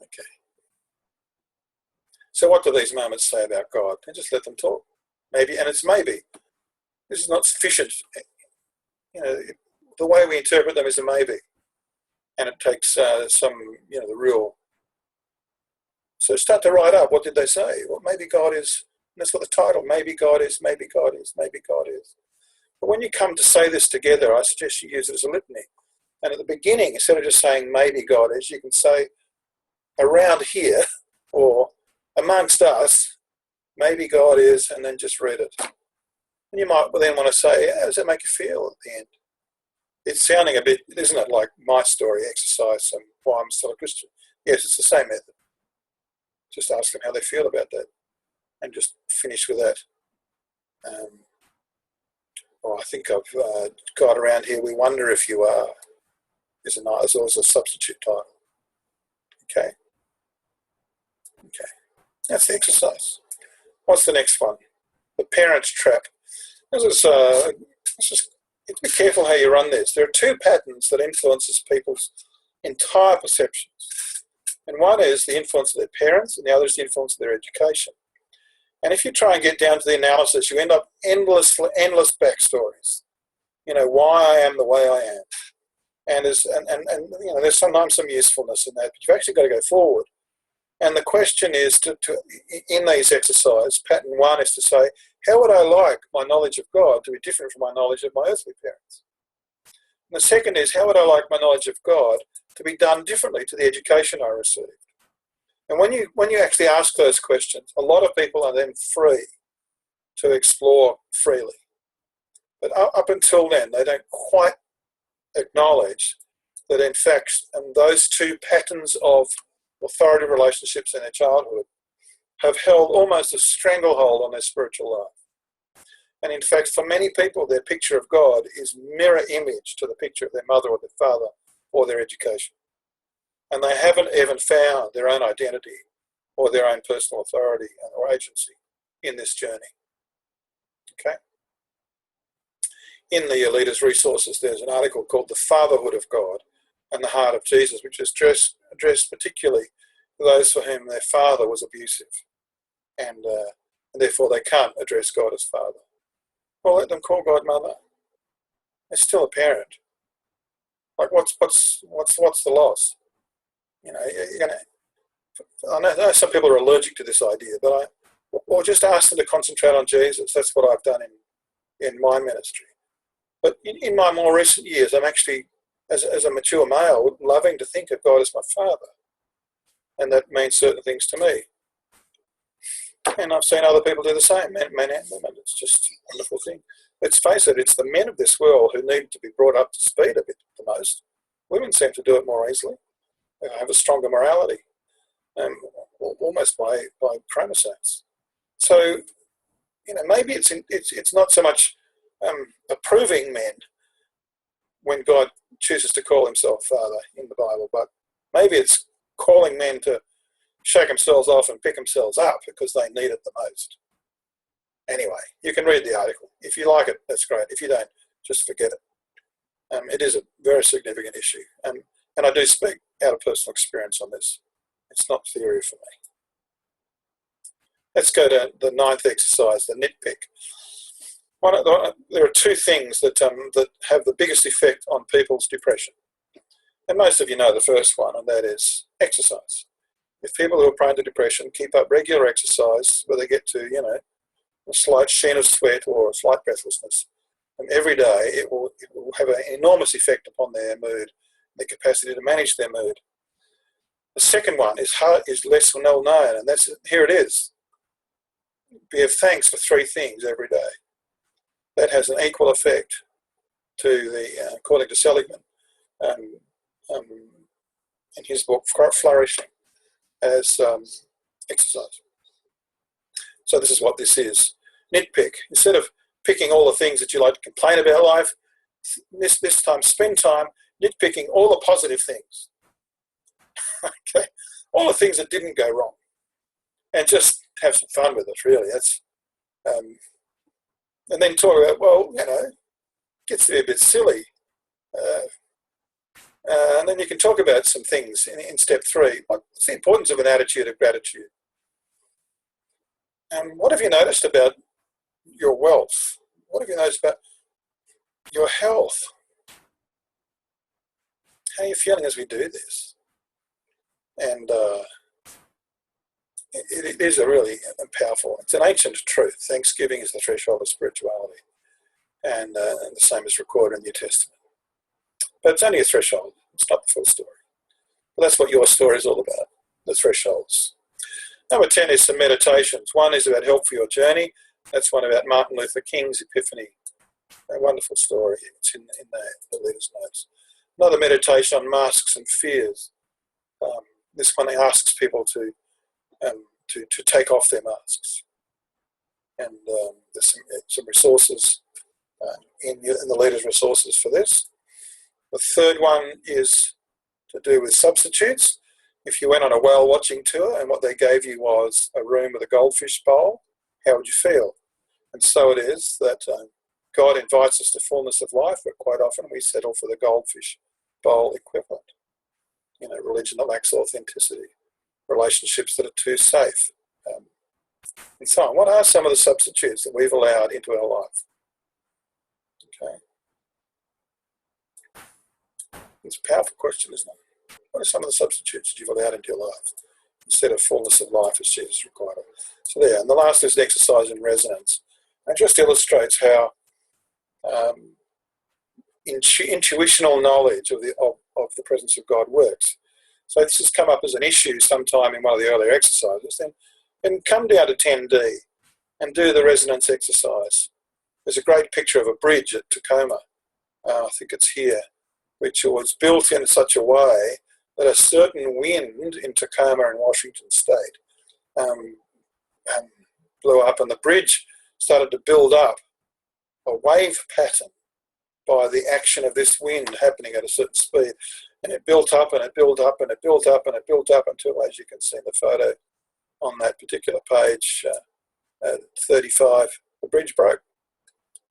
Okay. So what do these moments say about God? And just let them talk. Maybe, and it's maybe. This is not sufficient. The way we interpret them is a maybe. And it takes the real. So start to write up, what did they say? Well, maybe God is, and that's what the title, maybe God is, maybe God is, maybe God is. But when you come to say this together, I suggest you use it as a litany. And at the beginning, instead of just saying maybe God is, you can say around here, or amongst us, maybe God is, and then just read it. And you might then want to say, how does that make you feel at the end? It's sounding a bit, isn't it, like my story exercise and why I'm still a Christian? Yes, it's the same method. Just ask them how they feel about that and just finish with that. I think I've got around here, we wonder if you are. There's always a substitute title. Okay. That's the exercise. What's the next one? The parent's trap. Be careful how you run this. There are two patterns that influences people's entire perceptions. And one is the influence of their parents, and the other is the influence of their education. And if you try and get down to the analysis, you end up endless backstories. Why I am the way I am. And there's sometimes some usefulness in that, but you've actually got to go forward. And the question is, in these exercises, pattern one is to say, how would I like my knowledge of God to be different from my knowledge of my earthly parents? And the second is, how would I like my knowledge of God to be done differently to the education I received? And when you actually ask those questions, a lot of people are then free to explore freely. But up until then, they don't quite acknowledge that, in fact, those two patterns of authority relationships in their childhood have held almost a stranglehold on their spiritual life. And in fact, for many people, their picture of God is mirror image to the picture of their mother or their father or their education. And they haven't even found their own identity or their own personal authority or agency in this journey. Okay? In the Leaders' Resources, there's an article called The Fatherhood of God and the Heart of Jesus, which is addressed particularly to those for whom their father was abusive, and therefore they can't address God as Father. Well, let them call God Mother. They're still a parent. Like, what's the loss? You know, you're gonna. I know some people are allergic to this idea, but or just ask them to concentrate on Jesus. That's what I've done in my ministry. But in my more recent years, I'm actually, as a mature male, loving to think of God as my Father, and that means certain things to me. And I've seen other people do the same, men and women. It's just a wonderful thing. Let's face it, it's the men of this world who need to be brought up to speed a bit the most. Women seem to do it more easily. They have a stronger morality, almost by chromosomes. So, you know, maybe it's not so much approving men when God chooses to call himself Father in the Bible, but maybe it's calling men to shake themselves off and pick themselves up because they need it the most. Anyway, you can read the article. If you like it, that's great. If you don't, just forget it. It is a very significant issue. And I do speak out of personal experience on this. It's not theory for me. Let's go to the 9th exercise, the nitpick. There are two things that have the biggest effect on people's depression. And most of you know the first one, and that is exercise. If people who are prone to depression keep up regular exercise where they get to, you know, a slight sheen of sweat or a slight breathlessness, and every day it will have an enormous effect upon their mood, their capacity to manage their mood. The second one is less well known, and here it is. Give thanks for 3 things every day. That has an equal effect to according to Seligman, in his book Flourishing, as exercise. So this is what this is. Nitpick. Instead of picking all the things that you like to complain about life, this time spend time nitpicking all the positive things. Okay, all the things that didn't go wrong, and just have some fun with it. Really, that's and then talk about, well, you know, it gets to be a bit silly, and then you can talk about some things in step 3. What's the importance of an attitude of gratitude? What have you noticed about your wealth? What have you noticed about your health? How are you feeling as we do this? And it is a really powerful, it's an ancient truth. Thanksgiving is the threshold of spirituality. And the same is recorded in the New Testament. But it's only a threshold. It's not the full story. But that's what your story is all about, the thresholds. Number 10 is some meditations. One is about help for your journey. That's one about Martin Luther King's Epiphany. A wonderful story. It's in the leader's notes. Another meditation on masks and fears. This one asks people to take off their masks. And there's some resources in the leader's resources for this. The third one is to do with substitutes. If you went on a whale watching tour and what they gave you was a room with a goldfish bowl, how would you feel? And so it is that God invites us to fullness of life, but quite often we settle for the goldfish bowl equivalent. You know, religion that lacks authenticity, relationships that are too safe, and so on. What are some of the substitutes that we've allowed into our life? Okay. It's a powerful question, isn't it? What are some of the substitutes that you've allowed into your life instead of fullness of life as Jesus required? So there. And the last is the exercise in resonance. It just illustrates how intuitional knowledge of the presence of God works. So this has come up as an issue sometime in one of the earlier exercises. Then come down to 10D and do the resonance exercise. There's a great picture of a bridge at Tacoma. I think it's here, which was built in such a way that a certain wind in Tacoma in Washington state blew up, and the bridge started to build up a wave pattern by the action of this wind happening at a certain speed. And it built up and it built up and it built up and it built up until, as you can see in the photo on that particular page, at 35, the bridge broke.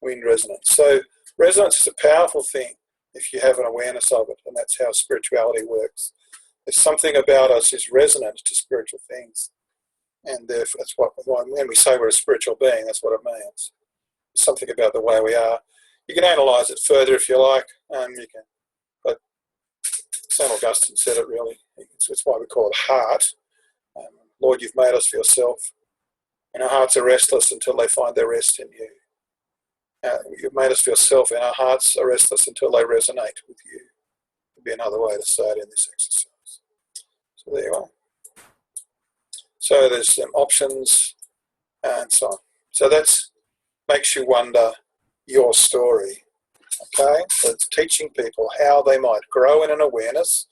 Wind resonance. So resonance is a powerful thing if you have an awareness of it, and that's how spirituality works. There's something about us is resonant to spiritual things, and therefore that's what, when we say we're a spiritual being, that's what it means. There's something about the way we are. You can analyse it further if you like. You can, but St. Augustine said it really. It's why we call it heart. Lord, you've made us for yourself, and our hearts are restless until they find their rest in you. You've made us for yourself, and our hearts are restless until they resonate with you. Would be another way to say it in this exercise. So there you are. So there's some options and so on. So that makes you wonder your story. Okay? So it's teaching people how they might grow in an awareness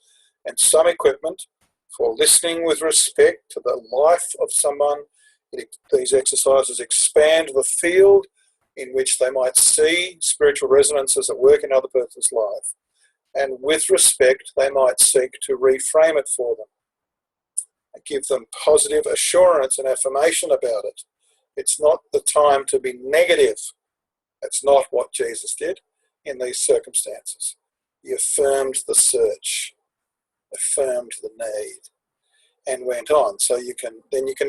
and some equipment for listening with respect to the life of someone. These exercises expand the field in which they might see spiritual resonances at work in another person's life. And with respect, they might seek to reframe it for them and give them positive assurance and affirmation about it. It's not the time to be negative. That's not what Jesus did in these circumstances. He affirmed the search, affirmed the need, and went on. So you can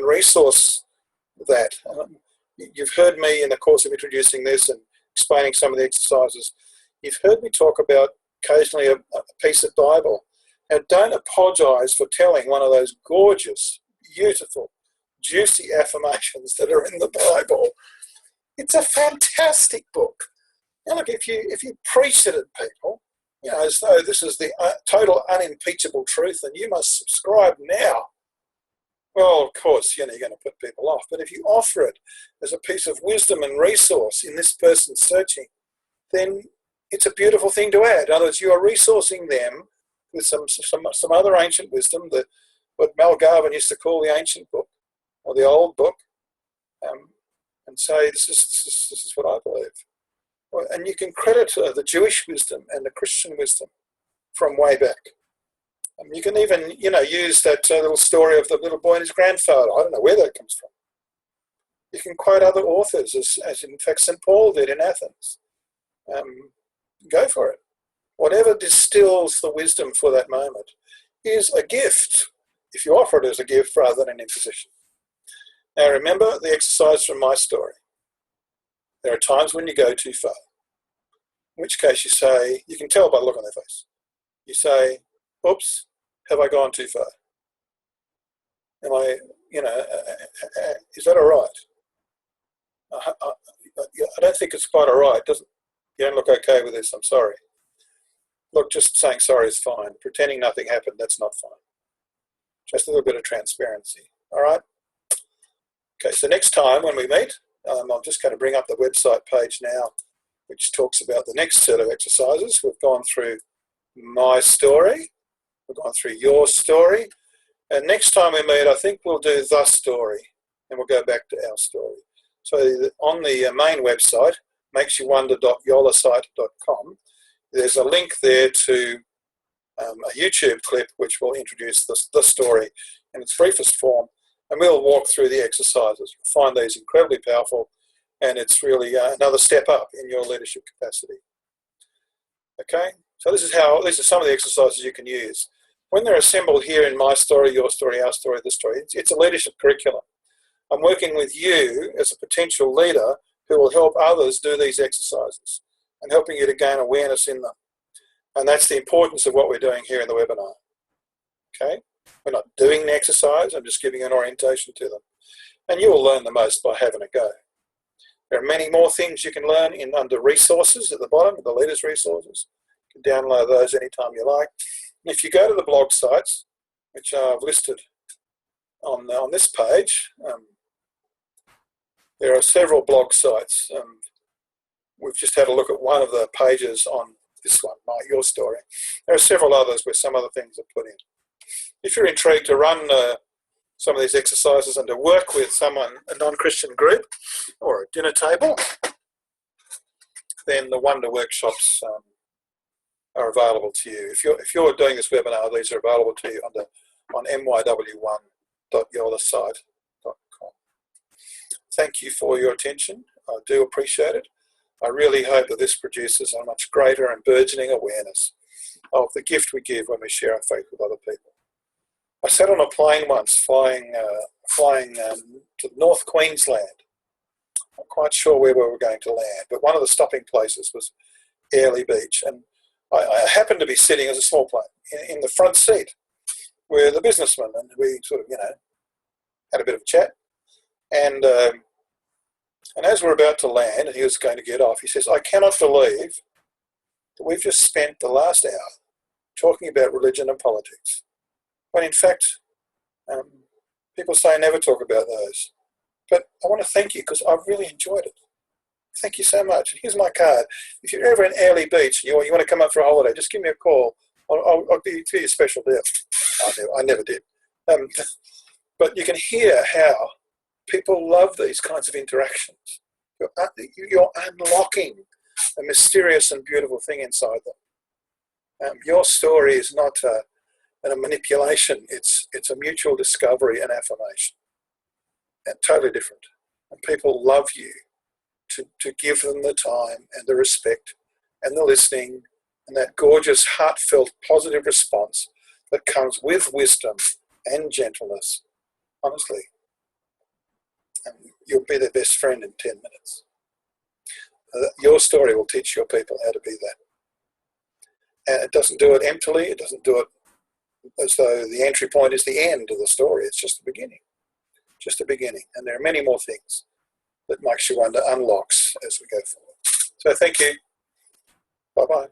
resource that. You've heard me in the course of introducing this and explaining some of the exercises. You've heard me talk about occasionally a piece of Bible. Now, don't apologise for telling one of those gorgeous, beautiful, juicy affirmations that are in the Bible. It's a fantastic book. Now, look, if you preach it at people, as though this is the total unimpeachable truth and you must subscribe now, well, of course, you're going to put people off. But if you offer it as a piece of wisdom and resource in this person searching, then it's a beautiful thing to add. In other words, you are resourcing them with some other ancient wisdom, what Mel Garvin used to call the ancient book or the old book, and say this is what I believe. And you can credit the Jewish wisdom and the Christian wisdom from way back. You can even, use that little story of the little boy and his grandfather. I don't know where that comes from. You can quote other authors, as in fact St. Paul did in Athens. Go for it. Whatever distills the wisdom for that moment is a gift, if you offer it as a gift rather than an imposition. Now remember the exercise from my story. There are times when you go too far, in which case you say, you can tell by the look on their face, you say, oops, have I gone too far? Am I, is that all right? I don't think it's quite all right. You don't look okay with this, I'm sorry. Look, just saying sorry is fine. Pretending nothing happened, that's not fine. Just a little bit of transparency, all right? Okay, so next time when we meet, I'm just going to bring up the website page now, which talks about the next set of exercises. We've gone through my story. We've gone through your story. And next time we meet, I think we'll do the story, and we'll go back to our story. So on the main website, makesyoowonder.yolasite.com, there's a link there to a YouTube clip which will introduce the story in its briefest form, and we'll walk through the exercises. You'll find these incredibly powerful, and it's really another step up in your leadership capacity. Okay, so these are some of the exercises you can use. When they're assembled here in my story, your story, our story, this story, it's a leadership curriculum. I'm working with you as a potential leader who will help others do these exercises and helping you to gain awareness in them. And that's the importance of what we're doing here in the webinar. Okay? We're not doing the exercise, I'm just giving an orientation to them. And you will learn the most by having a go. There are many more things you can learn under resources at the bottom, the leaders' resources. You can download those anytime you like. And if you go to the blog sites, which I've listed on this page, there are several blog sites. We've just had a look at one of the pages on this one, your story. There are several others where some other things are put in. If you're intrigued to run some of these exercises and to work with someone, a non-Christian group or a dinner table, then the Wonder Workshops are available to you. If you're doing this webinar, these are available to you on myw1.yolasite.com. Thank you for your attention. I do appreciate it. I really hope that this produces a much greater and burgeoning awareness of the gift we give when we share our faith with other people. I sat on a plane once flying to North Queensland. I'm not quite sure where we were going to land, but one of the stopping places was Airlie Beach, and I happened to be sitting as a small plane in the front seat with the businessman, and we sort of, had a bit of a chat. And as we're about to land, and he was going to get off, he says, "I cannot believe that we've just spent the last hour talking about religion and politics, when in fact, people say never talk about those. But I want to thank you because I've really enjoyed it. Thank you so much. Here's my card. If you're ever in Airlie Beach and you want to come up for a holiday, just give me a call. I'll give you a special deal." I never did. But you can hear how people love these kinds of interactions. You're unlocking a mysterious and beautiful thing inside them. Your story is not a manipulation. It's a mutual discovery and affirmation. And totally different. And people love you to give them the time and the respect and the listening and that gorgeous, heartfelt, positive response that comes with wisdom and gentleness. Honestly, you'll be their best friend in 10 minutes. Your story will teach your people how to be that. And it doesn't do it emptily. It doesn't do it as though the entry point is the end of the story. It's just the beginning. Just the beginning. And there are many more things that Mike Shawanda unlocks as we go forward. So thank you. Bye-bye.